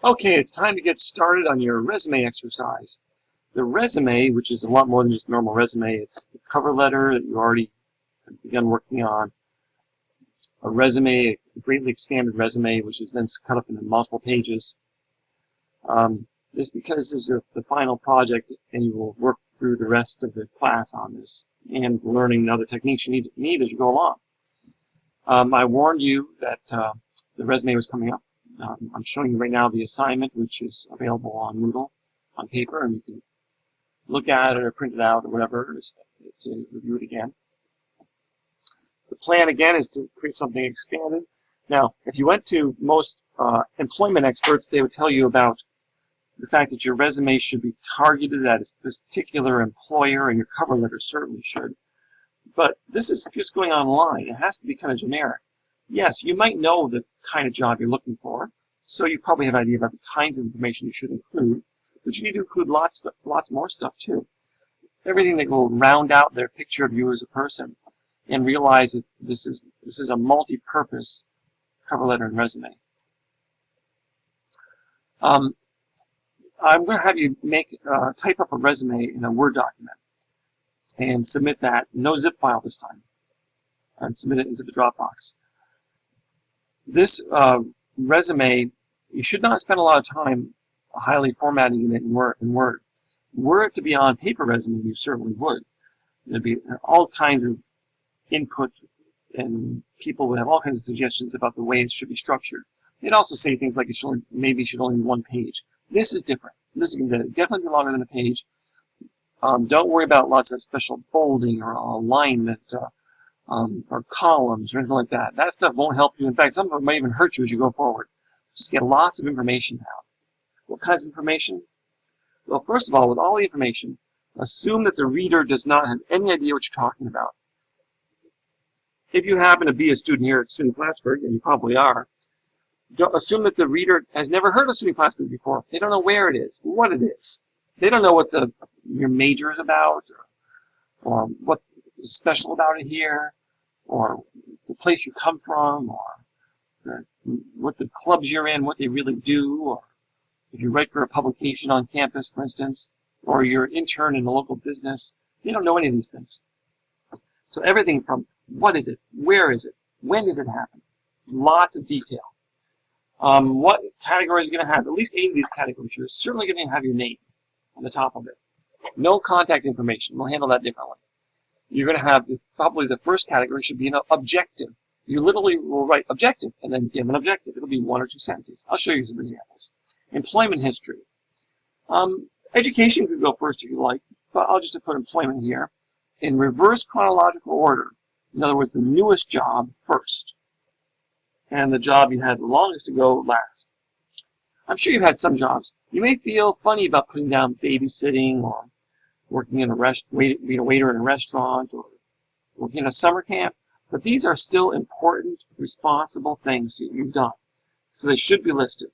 Okay, it's time to get started on your resume exercise. The resume, which is a lot more than just a normal resume, it's the cover letter that you already begun working on, a resume, a greatly expanded resume, which is then cut up into multiple pages. This because this is the final project, and you will work through the rest of the class on this and learning other techniques you need as you go along. I warned you that the resume was coming up. I'm showing you right now the assignment, which is available on Moodle on paper, and you can look at it or print it out or whatever to review it again. The plan, again, is to create something expanded. Now, if you went to most employment experts, they would tell you about the fact that your resume should be targeted at a particular employer, and your cover letter certainly should. But this is just going online. It has to be kind of generic. Yes, you might know the kind of job you're looking for, so you probably have an idea about the kinds of information you should include, but you need to include lots more stuff too. Everything that will round out their picture of you as a person, and realize that this is a multi-purpose cover letter and resume. I'm going to have you type up a resume in a Word document and submit that, no zip file this time, and submit it into the Dropbox. This resume, you should not spend a lot of time highly formatting it in Word. Were it to be on paper resume, you certainly would. There'd be all kinds of input, and people would have all kinds of suggestions about the way it should be structured. They'd also say things like maybe it should only be one page. This is different. This is going to definitely be longer than a page. Don't worry about lots of special bolding or alignment or columns or anything like that. That stuff won't help you. In fact, some of it might even hurt you as you go forward. Just get lots of information out. What kinds of information? Well, first of all, with all the information, assume that the reader does not have any idea what you're talking about. If you happen to be a student here at SUNY Plattsburgh, and you probably are, don't assume that the reader has never heard of SUNY Plattsburgh before. They don't know where it is, what it is. They don't know what your major is about, or what is special about it here, or the place you come from, or what the clubs you're in, what they really do, or if you write for a publication on campus, for instance, or you're an intern in a local business. They don't know any of these things. So everything from what is it, where is it, when did it happen, lots of detail. What categories are you going to have? At least 8 of these categories. You're certainly going to have your name on the top of it. No contact information. We'll handle that differently. You're going to have, probably the first category should be an objective. You literally will write objective and then give an objective. It'll be 1 or 2 sentences. I'll show you some examples. Employment history. Education could go first if you like, but I'll just put employment here in reverse chronological order. In other words, the newest job first, and the job you had the longest to go last. I'm sure you've had some jobs. You may feel funny about putting down babysitting, or working in being a waiter in a restaurant, or working in a summer camp, but these are still important, responsible things that you've done. So they should be listed,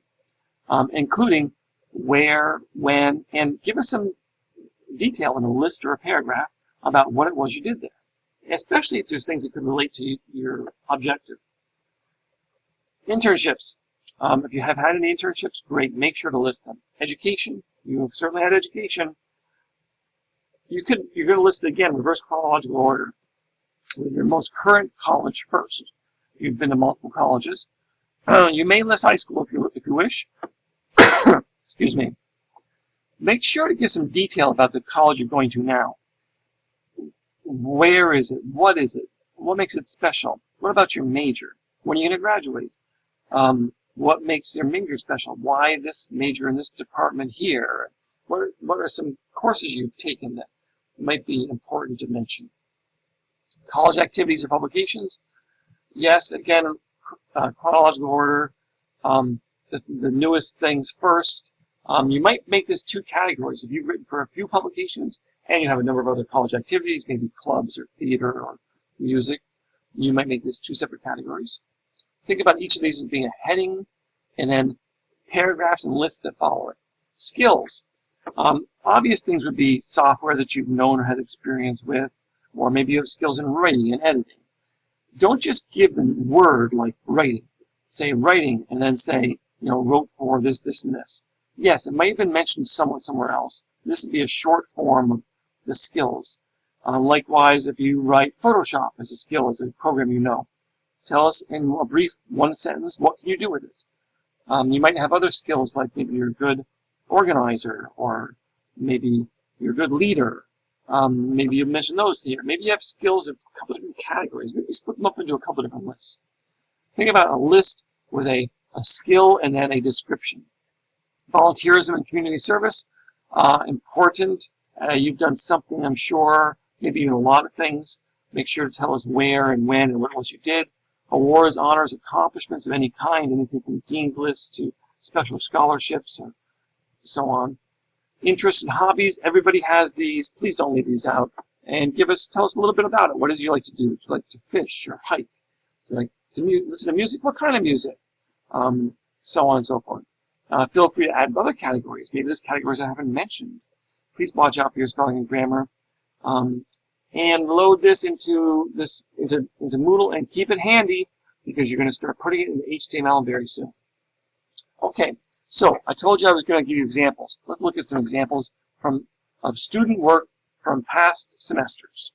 including where, when, and give us some detail in a list or a paragraph about what it was you did there, especially if there's things that could relate to your objective. Internships. If you have had any internships, great. Make sure to list them. Education. You've certainly had education. You're going to list it again, reverse chronological order, with your most current college first. If you've been to multiple colleges. You may list high school if you wish. Excuse me. Make sure to give some detail about the college you're going to now. Where is it? What is it? What makes it special? What about your major? When are you going to graduate? What makes your major special? Why this major in this department here? What are some courses you've taken that might be important to mention? College activities or publications? Yes, again, chronological order. The newest things first. You might make this 2 categories. If you've written for a few publications and you have a number of other college activities, maybe clubs or theater or music, you might make this 2 separate categories. Think about each of these as being a heading, and then paragraphs and lists that follow it. Skills. Obvious things would be software that you've known or had experience with, or maybe you have skills in writing and editing. Don't just give the word like writing. Say writing, and then say wrote for this, this, and this. Yes, it might have been mentioned somewhat somewhere else. This would be a short form of the skills. Likewise, if you write Photoshop as a skill, as a program tell us in a brief one sentence, what can you do with it? You might have other skills, like maybe you're a good organizer, or maybe you're a good leader. Maybe you mentioned those here. Maybe you have skills in a couple of different categories. Maybe split them up into a couple of different lists. Think about a list with a skill and then a description. Volunteerism and community service, important. You've done something, I'm sure, maybe even a lot of things. Make sure to tell us where and when and what else you did. Awards, honors, accomplishments of any kind, anything from Dean's List to special scholarships or so on. Interests and hobbies, everybody has these. Please don't leave these out. And tell us a little bit about it. What is it you like to do? Do you like to fish or hike? Do you like to listen to music? What kind of music? So on and so forth. Feel free to add other categories. Maybe there's categories I haven't mentioned. Please watch out for your spelling and grammar. And load this into Moodle and keep it handy, because you're going to start putting it into HTML very soon. Okay, so I told you I was going to give you examples. Let's look at some examples of student work from past semesters.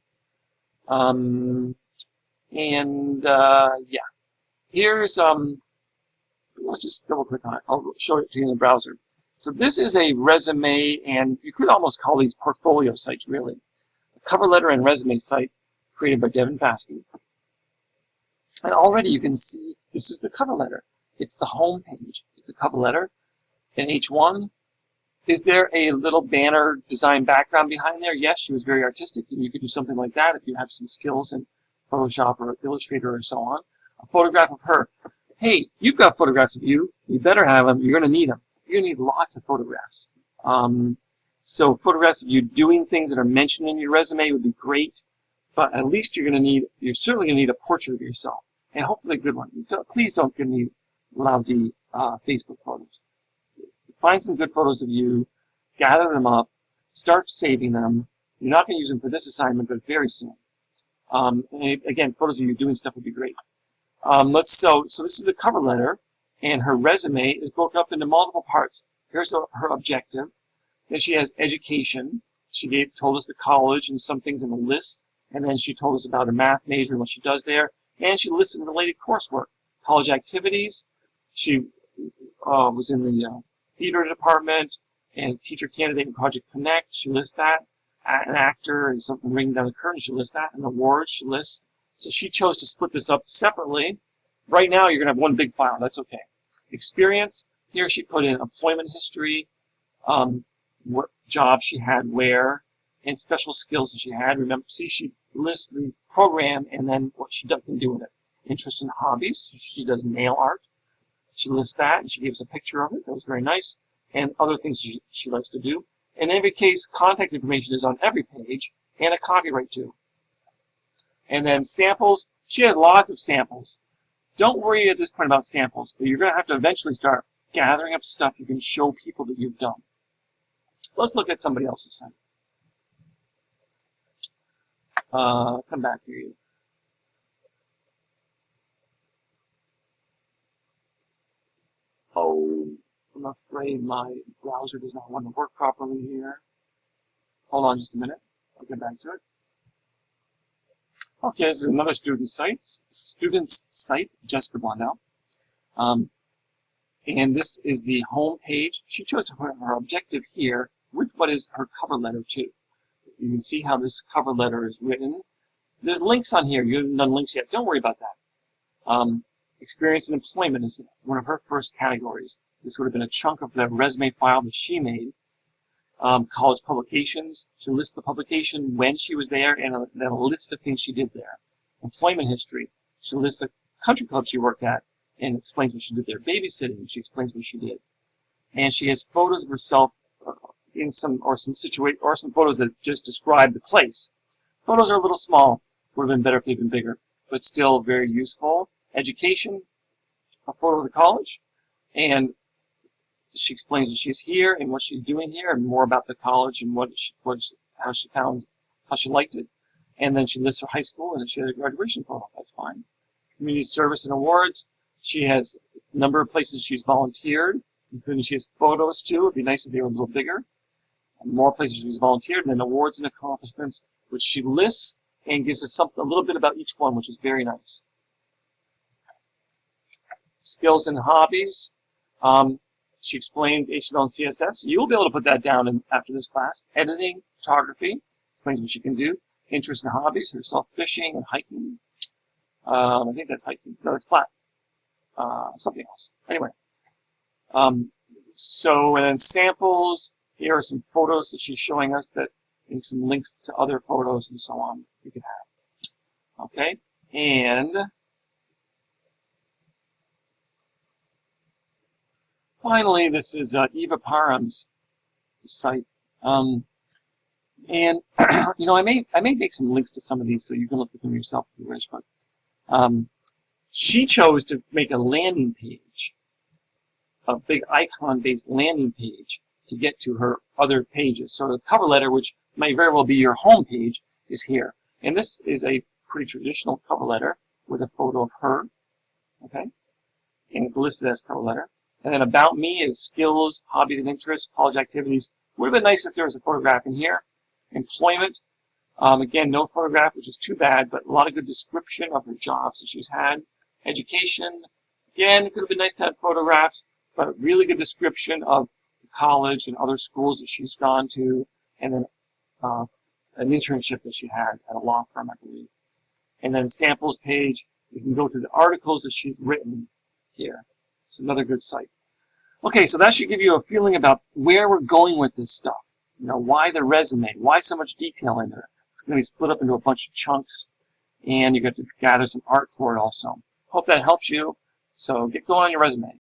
Yeah, here's let's just double click on it. I'll show it to you in the browser. So this is a resume, and you could almost call these portfolio sites, really. A cover letter and resume site created by Devin Faskey. And already you can see this is the cover letter. It's the home page. It's a cover letter. In H1, is there a little banner design background behind there? Yes, she was very artistic, and you could do something like that if you have some skills in Photoshop or Illustrator or so on. A photograph of her. Hey, you've got photographs of you. You better have them. You're going to need them. You're going to need lots of photographs. So photographs of you doing things that are mentioned in your resume would be great, but at least you're certainly going to need a portrait of yourself, and hopefully a good one. Please don't give me lousy Facebook photos. Find some good photos of you, gather them up, start saving them. You're not going to use them for this assignment, but very soon. And again, photos of you doing stuff would be great. So this is the cover letter, and her resume is broken up into multiple parts. Here's her objective. Then she has education. She told us the college and some things in the list, and then she told us about her math major and what she does there, and she listed related coursework. College activities. She was in the theater department and teacher candidate in Project Connect. She lists that. An actor and something ringing down the curtain. She lists that. An award. She lists. So she chose to split this up separately. Right now, you're going to have one big file. That's okay. Experience. Here she put in employment history, what job she had where, and special skills that she had. Remember, see, she lists the program and then what she can do with it. Interest in hobbies. She does nail art. She lists that, and she gives a picture of it. That was very nice. And other things she likes to do. In every case, contact information is on every page, and a copyright too. And then samples. She has lots of samples. Don't worry at this point about samples, but you're going to have to eventually start gathering up stuff you can show people that you've done. Let's look at somebody else's site. Come back here. Oh, I'm afraid my browser does not want to work properly here. Hold on just a minute. I'll get back to it. Okay, this is another student's site, Jessica Blondell. And this is the home page. She chose to put her objective here with what is her cover letter too. You can see how this cover letter is written. There's links on here. You haven't done links yet. Don't worry about that. Experience and employment is one of her first categories. This would have been a chunk of the resume file that she made. College publications. She lists the publication, when she was there, and then a list of things she did there. Employment history. She lists the country club she worked at and explains what she did there. Babysitting. She explains what she did. And she has photos of herself in some photos that just describe the place. Photos are a little small. Would have been better if they'd been bigger, but still very useful. Education. A photo of the college, and she explains that she's here and what she's doing here, and more about the college and how she liked it. And then she lists her high school, and she had a graduation photo. That's fine. Community service and awards. She has number of places she's volunteered, including she has photos too. It'd be nice if they were a little bigger. More places she's volunteered, and then awards and accomplishments, which she lists and gives us a little bit about each one, which is very nice. Skills and hobbies. She explains HTML and CSS. You'll be able to put that down after this class. Editing, photography, explains what she can do. Interests and hobbies, herself fishing and hiking. I think that's hiking. No, it's flat. Something else. Anyway. And then samples. Here are some photos that she's showing us and some links to other photos and so on you can have. Okay? And finally, this is Eva Parham's site. And you know, I may make some links to some of these so you can look at them yourself if you wish, but she chose to make a landing page, a big icon-based landing page to get to her other pages. So the cover letter, which may very well be your home page, is here. And this is a pretty traditional cover letter with a photo of her, okay? And it's listed as cover letter. And then about me is skills, hobbies and interests, college activities. Would have been nice if there was a photograph in here. Employment, again, no photograph, which is too bad, but a lot of good description of her jobs that she's had. Education, again, it could have been nice to have photographs, but a really good description of the college and other schools that she's gone to, and then an internship that she had at a law firm, I believe. And then samples page, you can go to the articles that she's written here. It's another good site. Okay, so that should give you a feeling about where we're going with this stuff. You know, why the resume? Why so much detail in there? It's going to be split up into a bunch of chunks, and you got to gather some art for it also. Hope that helps you. So get going on your resume.